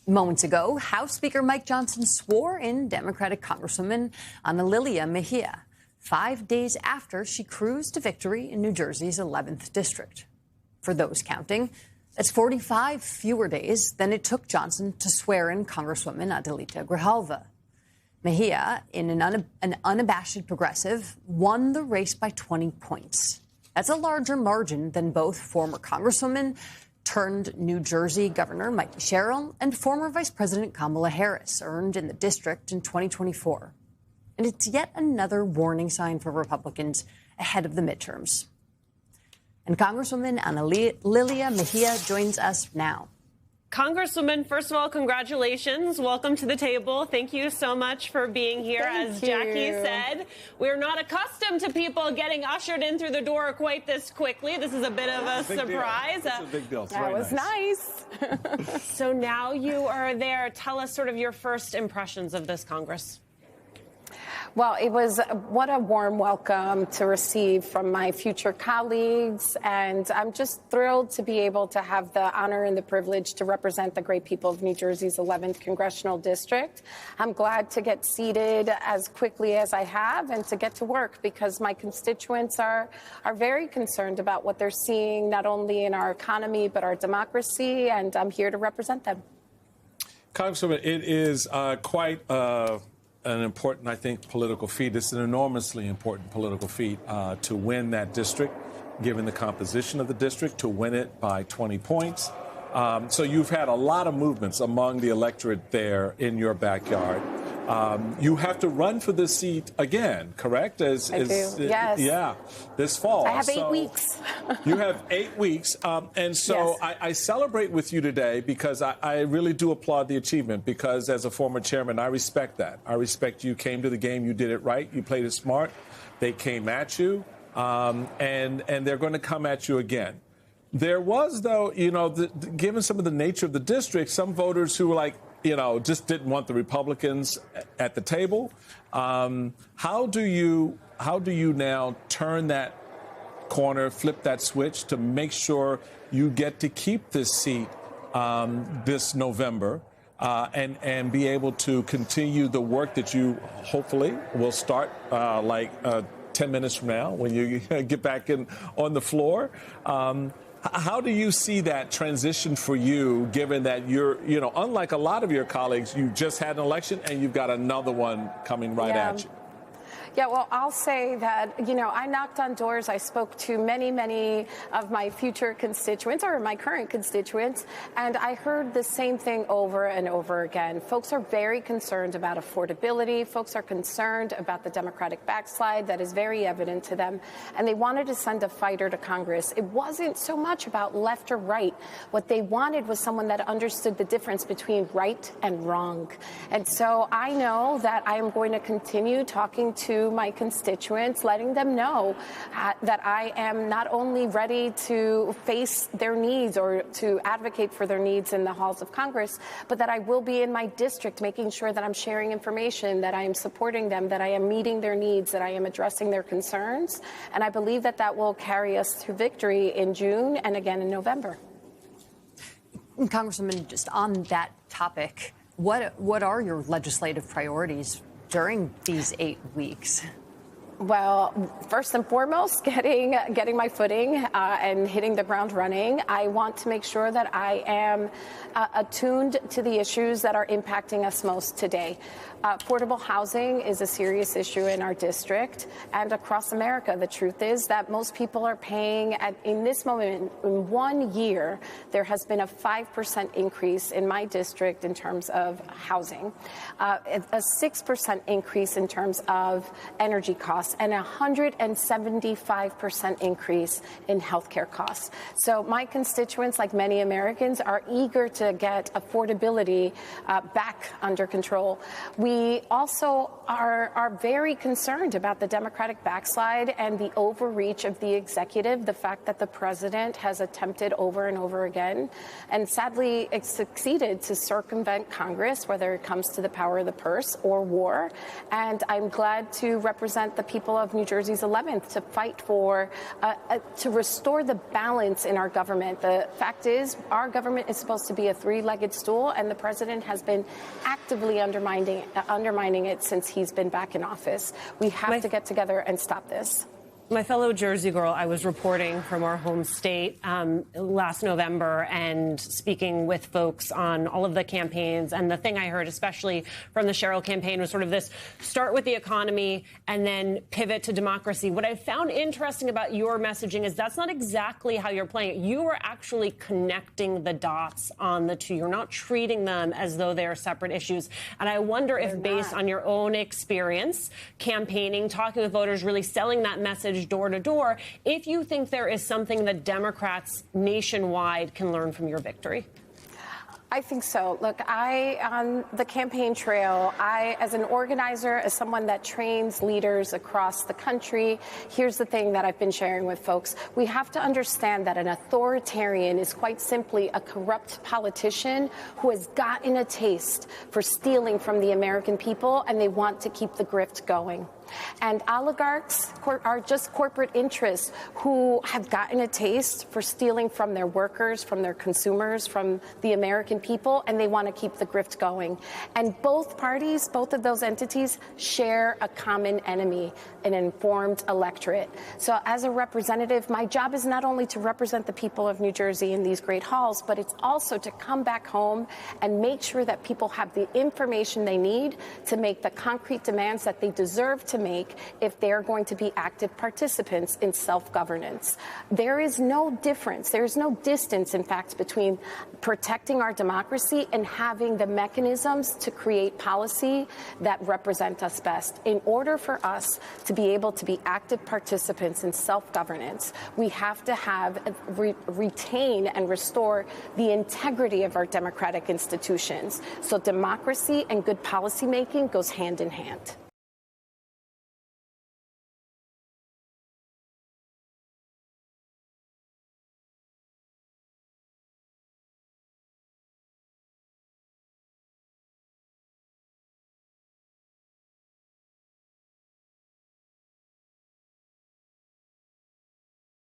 Moments ago, House Speaker Mike Johnson swore in Democratic Congresswoman Ana Lilia Mejia 5 days after she cruised to victory in New Jersey's 11th district. For those counting, that's 45 fewer days than it took Johnson to swear in Congresswoman Adelita Grijalva. Mejia, in an unabashed progressive, won the race by 20 points. That's a larger margin than both former Congresswoman turned New Jersey Governor Mikey Sherrill and former Vice President Kamala Harris earned in the district in 2024. And it's yet another warning sign for Republicans ahead of the midterms. And Congresswoman Ana Lilia Mejia joins us now. Congresswoman, first of all, congratulations. Welcome to the table. Thank you so much for being here. As Jackie said, we're not accustomed to people getting ushered in through the door quite this quickly. This is a bit of a surprise. It's a big deal. That was nice. So now you are there. Tell us sort of your first impressions of this Congress. Well, it was what a warm welcome to receive from my future colleagues. And I'm just thrilled to be able to have the honor and the privilege to represent the great people of New Jersey's 11th Congressional District. I'm glad to get seated as quickly as I have and to get to work because my constituents are very concerned about what they're seeing, not only in our economy, but our democracy. And I'm here to represent them. Congresswoman, it is quite an important, I think, political feat. It's an enormously important political feat to win that district, given the composition of the district, to win it by 20 points. So you've had a lot of movements among the electorate there in your backyard. You have to run for this seat again, correct? I do, yes. Yeah, this fall. I have 8 weeks. You have 8 weeks. And so yes. I celebrate with you today because I really do applaud the achievement because as a former chairman, I respect that. I respect you came to the game. You did it right. You played it smart. They came at you and they're going to come at you again. There was, though, given some of the nature of the district, some voters who were like, just didn't want the Republicans at the table. How do you now turn that corner, flip that switch to make sure you get to keep this seat this November and be able to continue the work that you hopefully will start 10 minutes from now when you get back on the floor? How do you see that transition for you, given that you're, unlike a lot of your colleagues, you just had an election and you've got another one coming right at you? Yeah, well, I'll say that, I knocked on doors. I spoke to many, many of my future constituents or my current constituents, and I heard the same thing over and over again. Folks are very concerned about affordability. Folks are concerned about the Democratic backslide that is very evident to them, and they wanted to send a fighter to Congress. It wasn't so much about left or right. What they wanted was someone that understood the difference between right and wrong. And so I know that I am going to continue talking to my constituents, letting them know that I am not only ready to face their needs or to advocate for their needs in the halls of Congress, but that I will be in my district making sure that I'm sharing information, that I am supporting them, that I am meeting their needs, that I am addressing their concerns. And I believe that that will carry us to victory in June and again in November. Congresswoman, just on that topic, what are your legislative priorities during these 8 weeks? Well, first and foremost, getting my footing and hitting the ground running. I want to make sure that I am attuned to the issues that are impacting us most today. Affordable housing is a serious issue in our district and across America. The truth is that most people are paying in this moment, in 1 year, there has been a 5% increase in my district in terms of housing, a 6% increase in terms of energy costs, and a 175% increase in healthcare costs. So my constituents, like many Americans, are eager to get affordability back under control. We also are very concerned about the Democratic backslide and the overreach of the executive, the fact that the president has attempted over and over again and sadly succeeded to circumvent Congress, whether it comes to the power of the purse or war. And I'm glad to represent the people of New Jersey's 11th to fight for, to restore the balance in our government. The fact is, our government is supposed to be a three-legged stool, and the president has been actively undermining it since he's been back in office. We have to get together and stop this. My fellow Jersey girl, I was reporting from our home state last November and speaking with folks on all of the campaigns. And the thing I heard, especially from the Cheryl campaign, was sort of this start with the economy and then pivot to democracy. What I found interesting about your messaging is that's not exactly how you're playing it. You are actually connecting the dots on the two. You're not treating them as though they are separate issues. And I wonder if, based on your own experience campaigning, talking with voters, really selling that message door to door, if you think there is something that Democrats nationwide can learn from your victory. I think so. Look, on the campaign trail, as an organizer, as someone that trains leaders across the country, here's the thing that I've been sharing with folks. We have to understand that an authoritarian is quite simply a corrupt politician who has gotten a taste for stealing from the American people, and they want to keep the grift going. And oligarchs are just corporate interests who have gotten a taste for stealing from their workers, from their consumers, from the American people, and they want to keep the grift going. And both parties, both of those entities, share a common enemy, an informed electorate. So as a representative, my job is not only to represent the people of New Jersey in these great halls, but it's also to come back home and make sure that people have the information they need to make the concrete demands that they deserve to make if they're going to be active participants in self-governance. There is no difference. There is no distance, in fact, between protecting our democracy and having the mechanisms to create policy that represent us best. In order for us to be able to be active participants in self-governance, we have to retain and restore the integrity of our democratic institutions. So democracy and good policymaking goes hand in hand.